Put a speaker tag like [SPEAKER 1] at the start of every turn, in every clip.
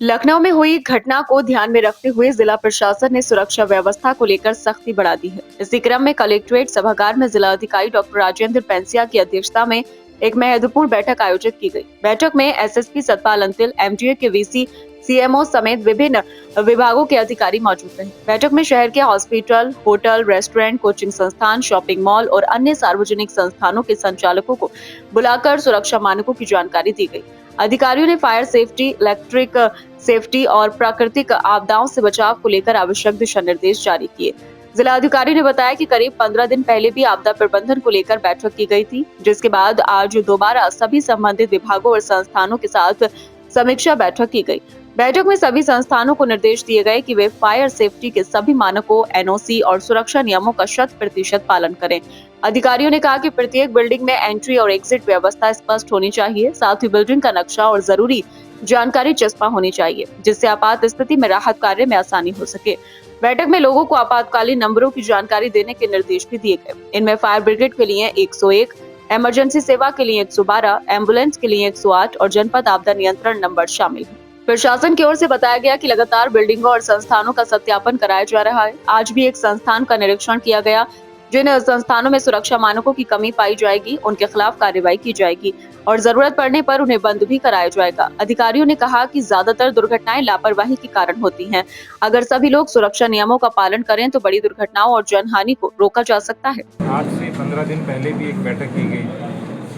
[SPEAKER 1] लखनऊ में हुई घटना को ध्यान में रखते हुए जिला प्रशासन ने सुरक्षा व्यवस्था को लेकर सख्ती बढ़ा दी है। इसी क्रम में कलेक्ट्रेट सभागार में जिला अधिकारी डॉक्टर राजेंद्र पेंसिया की अध्यक्षता में एक महत्वपूर्ण बैठक आयोजित की गई। बैठक में एसएसपी सतपाल अंतिल, एमडीए के वीसी, सीएमओ समेत विभिन्न विभागों के अधिकारी मौजूद रहे। बैठक में शहर के हॉस्पिटल, होटल, रेस्टोरेंट, कोचिंग संस्थान, शॉपिंग मॉल और अन्य सार्वजनिक संस्थानों के संचालकों को बुलाकर सुरक्षा मानकों की जानकारी दी गई। अधिकारियों ने फायर सेफ्टी, इलेक्ट्रिक सेफ्टी और प्राकृतिक आपदाओं से बचाव को लेकर आवश्यक दिशा निर्देश जारी किए। जिला अधिकारी ने बताया कि करीब 15 दिन पहले भी आपदा प्रबंधन को लेकर बैठक की गई थी, जिसके बाद आज दोबारा सभी संबंधित विभागों और संस्थानों के साथ समीक्षा बैठक की गई। बैठक में सभी संस्थानों को निर्देश दिए गए कि वे फायर सेफ्टी के सभी मानकों, एनओसी और सुरक्षा नियमों का 100% पालन करें। अधिकारियों ने कहा कि प्रत्येक बिल्डिंग में एंट्री और एग्जिट व्यवस्था स्पष्ट होनी चाहिए, साथ ही बिल्डिंग का नक्शा और जरूरी जानकारी चस्पा होनी चाहिए, जिससे आपात स्थिति में राहत कार्य में आसानी हो सके। बैठक में लोगों को आपातकालीन नंबरों की जानकारी देने के निर्देश भी दिए गए। इनमें फायर ब्रिगेड के लिए 101, इमरजेंसी सेवा के लिए 112, एम्बुलेंस के लिए 108 और जनपद आपदा नियंत्रण नंबर शामिल है। प्रशासन की ओर से बताया गया कि लगातार बिल्डिंगों और संस्थानों का सत्यापन कराया जा रहा है। आज भी एक संस्थान का निरीक्षण किया गया। जिन संस्थानों में सुरक्षा मानकों की कमी पाई जाएगी, उनके खिलाफ कार्रवाई की जाएगी और जरूरत पड़ने पर उन्हें बंद भी कराया जाएगा। अधिकारियों ने कहा कि ज्यादातर दुर्घटनाएं लापरवाही के कारण होती हैं। अगर सभी लोग सुरक्षा नियमों का पालन करें तो बड़ी दुर्घटनाओं और जनहानि को रोका जा सकता है।
[SPEAKER 2] आज से 15 दिन पहले भी एक बैठक की गई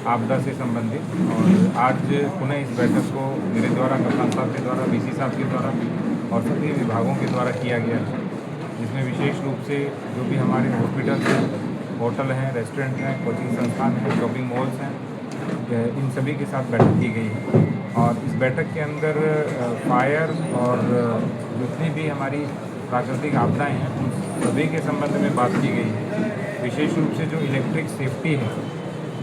[SPEAKER 2] आपदा से संबंधित, और आज पुनः इस बैठक को मेरे द्वारा, कप्तान साहब के द्वारा, वीसी साहब के द्वारा और सभी विभागों के द्वारा किया गया है, जिसमें विशेष रूप से जो भी हमारे हॉस्पिटल हैं, होटल हैं, रेस्टोरेंट हैं, कोचिंग संस्थान हैं, शॉपिंग मॉल्स हैं, इन सभी के साथ बैठक की गई है। और इस बैठक के अंदर फायर और जितनी भी हमारी प्राकृतिक आपदाएँ हैं उन सभी के संबंध में बात की गई है। विशेष रूप से जो इलेक्ट्रिक सेफ्टी है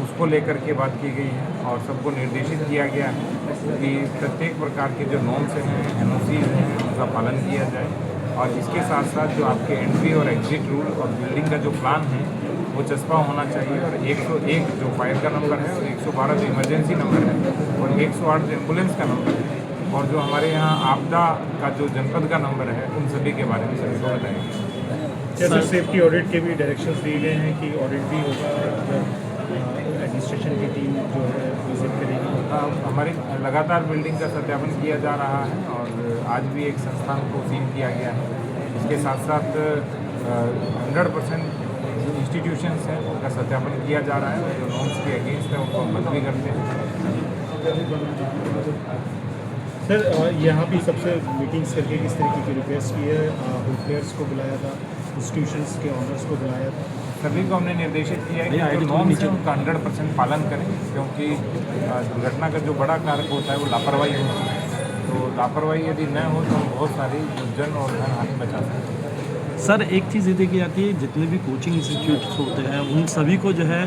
[SPEAKER 2] उसको लेकर के बात की गई है और सबको निर्देशित किया गया है कि प्रत्येक प्रकार के जो नॉर्म्स हैं, एनओसीज हैं, उनका पालन किया जाए। और इसके साथ साथ जो आपके एंट्री और एग्जिट रूल और बिल्डिंग का जो प्लान है वो चस्पा होना चाहिए। और 101 जो फायर का नंबर है और 112 जो इमरजेंसी नंबर है और 108 जो एम्बुलेंस का नंबर है और जो हमारे यहाँ आपदा का जो जनपद का नंबर है, उन सभी के बारे में सभी को बताएंगे।
[SPEAKER 3] जैसे सेफ्टी ऑडिट के भी डायरेक्शंस दिए गए हैं कि ऑडिट भी होगा, एडमिनिस्ट्रेशन की टीम जो है विजिट करेगी।
[SPEAKER 2] हमारी लगातार बिल्डिंग का सत्यापन किया जा रहा है और आज भी एक संस्थान को सील किया गया है। इसके साथ साथ 100% जो इंस्टीट्यूशंस हैं उनका सत्यापन किया जा रहा है और जो नॉर्म्स के अगेंस्ट है उनको हम बंद भी करते हैं।
[SPEAKER 3] सर, यहाँ भी सबसे मीटिंग्स करके किस तरीके की रिक्वेस्ट की है? होटलियर्स को बुलाया था, इंस्टीट्यूशंस के ऑनर्स को बुलाया था,
[SPEAKER 2] सभी को हमने निर्देशित किया है कि जो नॉर्म्स हैं उनका 100% पालन करें, क्योंकि दुर्घटना का जो बड़ा कारक होता है वो लापरवाही होती है। तो लापरवाही यदि न हो तो हम बहुत सारी जन और धन हानि बचा सकते हैं।
[SPEAKER 4] सर, एक चीज़ ये देखी जाती है, जितने भी कोचिंग इंस्टीट्यूट्स होते हैं उन सभी को जो है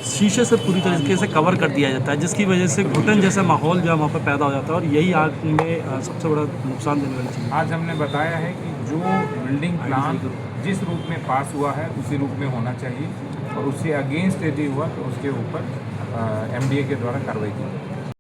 [SPEAKER 4] शीशे से पूरी तरीके से कवर कर दिया जाता है, जिसकी वजह से घुटन जैसा माहौल जो है वहाँ पर पैदा हो जाता है और यही आग में सबसे बड़ा नुकसान देने वाली चीज़।
[SPEAKER 2] आज हमने बताया है कि जो बिल्डिंग प्लान जिस रूप में पास हुआ है उसी रूप में होना चाहिए और उससे अगेंस्ट यदि हुआ तो उसके ऊपर एमडीए के द्वारा कार्रवाई की।